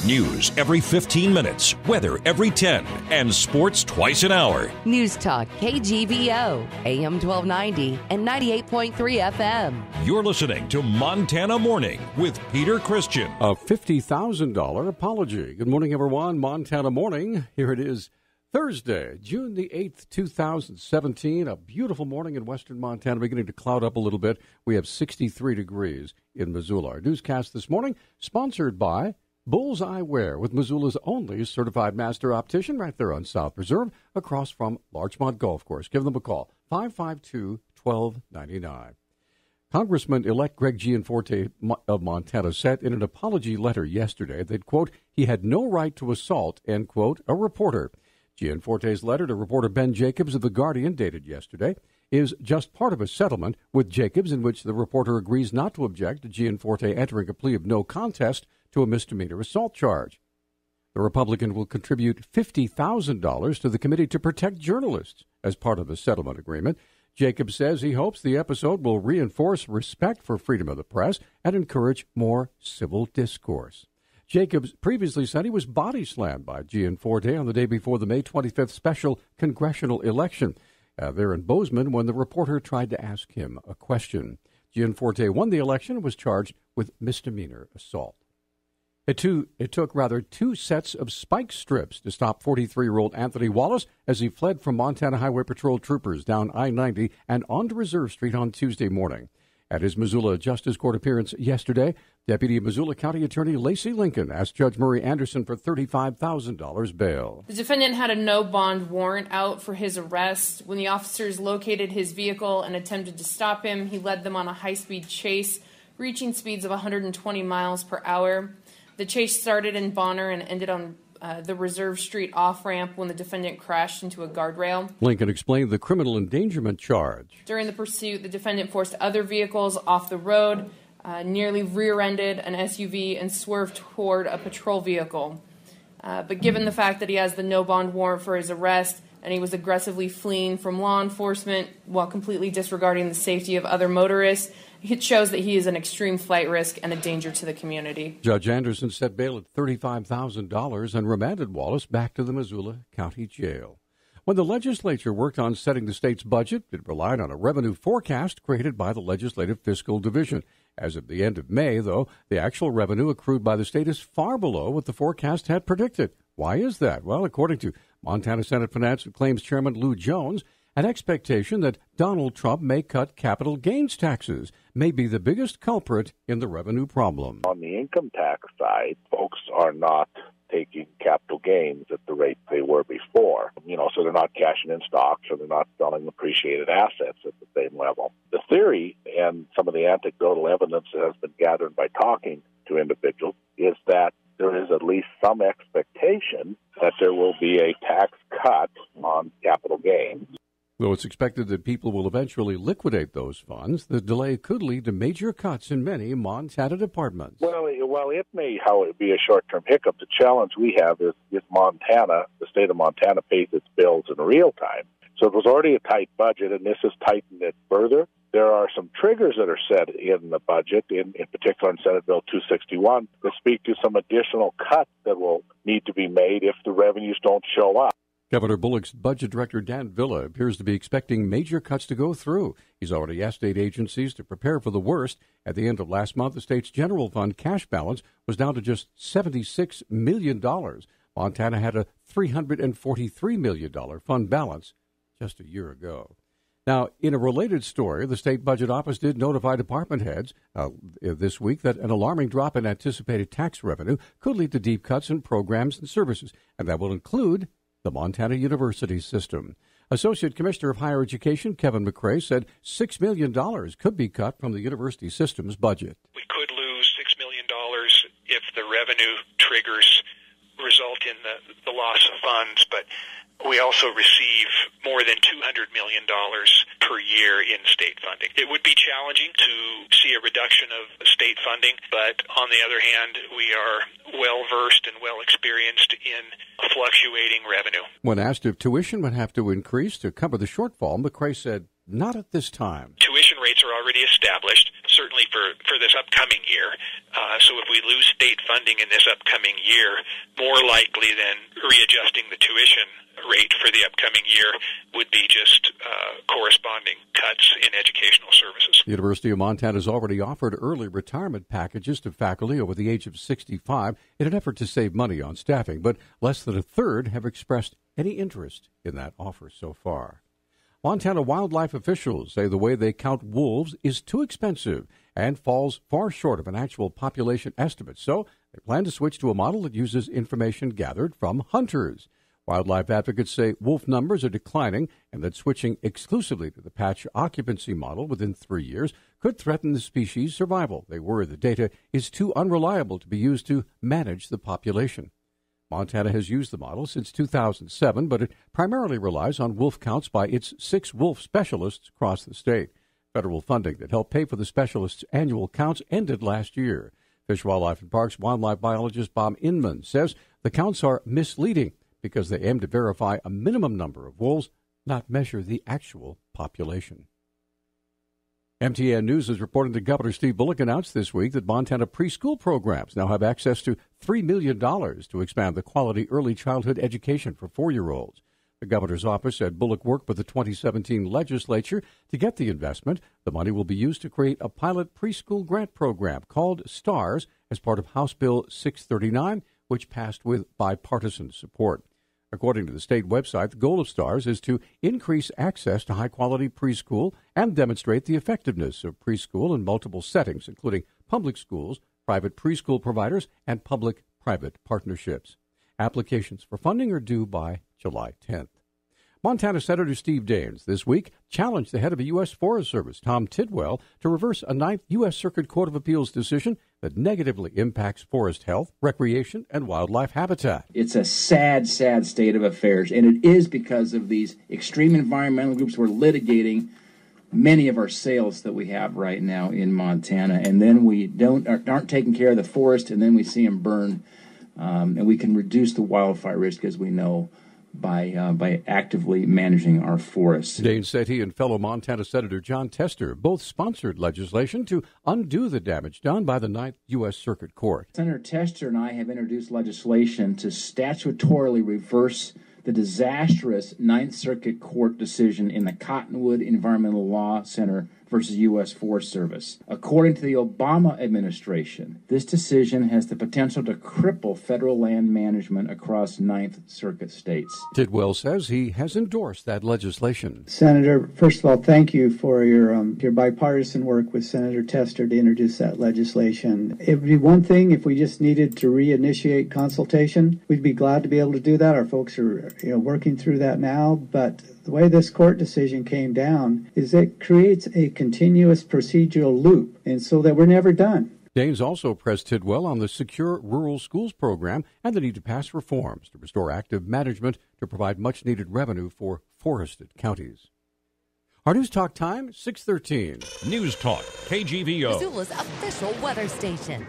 News every 15 minutes, weather every 10, and sports twice an hour. Newstalk, KGVO, AM 1290 and 98.3 FM. You're listening to Montana Morning with Peter Christian. A $50,000 apology. Good morning, everyone. Montana Morning. Here it is, Thursday, June the 8th, 2017. A beautiful morning in western Montana, beginning to cloud up a little bit. We have 63 degrees in Missoula. Our newscast this morning, sponsored by Bull's Eyewear, with Missoula's only certified master optician right there on South Preserve, across from Larchmont Golf Course. Give them a call, 552-1299. Congressman-elect Greg Gianforte of Montana said in an apology letter yesterday that, quote, he had no right to assault, end quote, a reporter. Gianforte's letter to reporter Ben Jacobs of The Guardian, dated yesterday, is just part of a settlement with Jacobs in which the reporter agrees not to object to Gianforte entering a plea of no contest to a misdemeanor assault charge. The Republican will contribute $50,000 to the Committee to Protect Journalists as part of the settlement agreement. Jacobs says he hopes the episode will reinforce respect for freedom of the press and encourage more civil discourse. Jacobs previously said he was body slammed by Gianforte on the day before the May 25th special congressional election there in Bozeman when the reporter tried to ask him a question. Gianforte won the election and was charged with misdemeanor assault. It took two sets of spike strips to stop 43-year-old Anthony Wallace as he fled from Montana Highway Patrol troopers down I-90 and onto Reserve Street on Tuesday morning. At his Missoula Justice Court appearance yesterday, Deputy Missoula County Attorney Lacey Lincoln asked Judge Murray Anderson for $35,000 bail. The defendant had a no-bond warrant out for his arrest. When the officers located his vehicle and attempted to stop him, he led them on a high-speed chase, reaching speeds of 120 miles per hour. The chase started in Bonner and ended on the Reserve Street off-ramp when the defendant crashed into a guardrail. Lincoln explained the criminal endangerment charge. During the pursuit, the defendant forced other vehicles off the road, nearly rear-ended an SUV, and swerved toward a patrol vehicle. But given the fact that he has the no-bond warrant for his arrest and he was aggressively fleeing from law enforcement while completely disregarding the safety of other motorists, it shows that he is an extreme flight risk and a danger to the community. Judge Anderson set bail at $35,000 and remanded Wallace back to the Missoula County Jail. When the legislature worked on setting the state's budget, it relied on a revenue forecast created by the Legislative Fiscal Division. As of the end of May, though, the actual revenue accrued by the state is far below what the forecast had predicted. Why is that? Well, according to Montana Senate Finance and Claims Chairman Lou Jones, an expectation that Donald Trump may cut capital gains taxes may be the biggest culprit in the revenue problem. On the income tax side, folks are not taking capital gains at the rate they were before. So they're not cashing in stocks or they're not selling appreciated assets at the same level. The theory and some of the anecdotal evidence that has been gathered by talking to individuals is that there is at least some expectation that there will be a tax cut on capital gains. Though it's expected that people will eventually liquidate those funds, the delay could lead to major cuts in many Montana departments. Well, it may be a short-term hiccup. The challenge we have is Montana, the state of Montana, pays its bills in real time. So it was already a tight budget, and this has tightened it further. There are some triggers that are set in the budget, in particular in Senate Bill 261, that speak to some additional cuts that will need to be made if the revenues don't show up. Governor Bullock's budget director, Dan Villa, appears to be expecting major cuts to go through. He's already asked state agencies to prepare for the worst. At the end of last month, the state's general fund cash balance was down to just $76 million. Montana had a $343 million fund balance just a year ago. Now, in a related story, the state budget office did notify department heads this week that an alarming drop in anticipated tax revenue could lead to deep cuts in programs and services, and that will include the Montana University system. Associate Commissioner of Higher Education Kevin McRae said $6 million could be cut from the university system's budget. We could lose $6 million if the revenue triggers result in the loss of funds, but we also receive more than $200 million per year in state funding. It would be challenging to see a reduction of state funding, but on the other hand, we are well-versed and well-experienced in fluctuating revenue. When asked if tuition would have to increase to cover the shortfall, McRae said not at this time. Tuition rates are already established, certainly for this upcoming year. So if we lose state funding in this upcoming year, more likely than readjusting the tuition rate for the upcoming year would be just corresponding cuts in educational services. The University of Montana has already offered early retirement packages to faculty over the age of 65 in an effort to save money on staffing, but less than a third have expressed any interest in that offer so far. Montana wildlife officials say the way they count wolves is too expensive and falls far short of an actual population estimate, so they plan to switch to a model that uses information gathered from hunters. Wildlife advocates say wolf numbers are declining and that switching exclusively to the patch occupancy model within 3 years could threaten the species' survival. They worry the data is too unreliable to be used to manage the population. Montana has used the model since 2007, but it primarily relies on wolf counts by its 6 wolf specialists across the state. Federal funding that helped pay for the specialists' annual counts ended last year. Fish, Wildlife, and Parks wildlife biologist Bob Inman says the counts are misleading because they aim to verify a minimum number of wolves, not measure the actual population. MTN News is reporting that Governor Steve Bullock announced this week that Montana preschool programs now have access to $3 million to expand the quality early childhood education for 4-year-olds. The governor's office said Bullock worked with the 2017 legislature to get the investment. The money will be used to create a pilot preschool grant program called STARS as part of House Bill 639, which passed with bipartisan support. According to the state website, the goal of STARS is to increase access to high-quality preschool and demonstrate the effectiveness of preschool in multiple settings, including public schools, private preschool providers, and public-private partnerships. Applications for funding are due by July 10th. Montana Senator Steve Daines this week challenged the head of the U.S. Forest Service, Tom Tidwell, to reverse a 9th U.S. Circuit Court of Appeals decision that negatively impacts forest health, recreation, and wildlife habitat. It's a sad, sad state of affairs, and it is because of these extreme environmental groups who are litigating many of our sales that we have right now in Montana, and then we aren't taking care of the forest, and then we see them burn, and we can reduce the wildfire risk, as we know, by actively managing our forests. Daines said he and fellow Montana Senator John Tester both sponsored legislation to undo the damage done by the 9th U.S. Circuit Court. Senator Tester and I have introduced legislation to statutorily reverse the disastrous 9th Circuit Court decision in the Cottonwood Environmental Law Center versus U.S. Forest Service. According to the Obama administration, this decision has the potential to cripple federal land management across 9th Circuit states. Tidwell says he has endorsed that legislation. Senator, first of all, thank you for your bipartisan work with Senator Tester to introduce that legislation. It would be one thing if we just needed to reinitiate consultation. We'd be glad to be able to do that. Our folks are working through that now, but the way this court decision came down is it creates a continuous procedural loop, and so that we're never done. Daines also pressed Tidwell on the Secure Rural Schools program and the need to pass reforms to restore active management to provide much-needed revenue for forested counties. Our News Talk time, 6:13. News Talk, KGVO. Missoula's official weather station.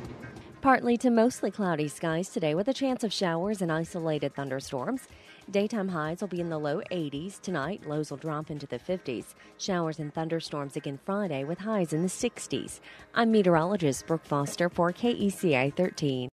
Partly to mostly cloudy skies today with a chance of showers and isolated thunderstorms. Daytime highs will be in the low 80s. Tonight, lows will drop into the 50s. Showers and thunderstorms again Friday with highs in the 60s. I'm meteorologist Brooke Foster for KECI 13.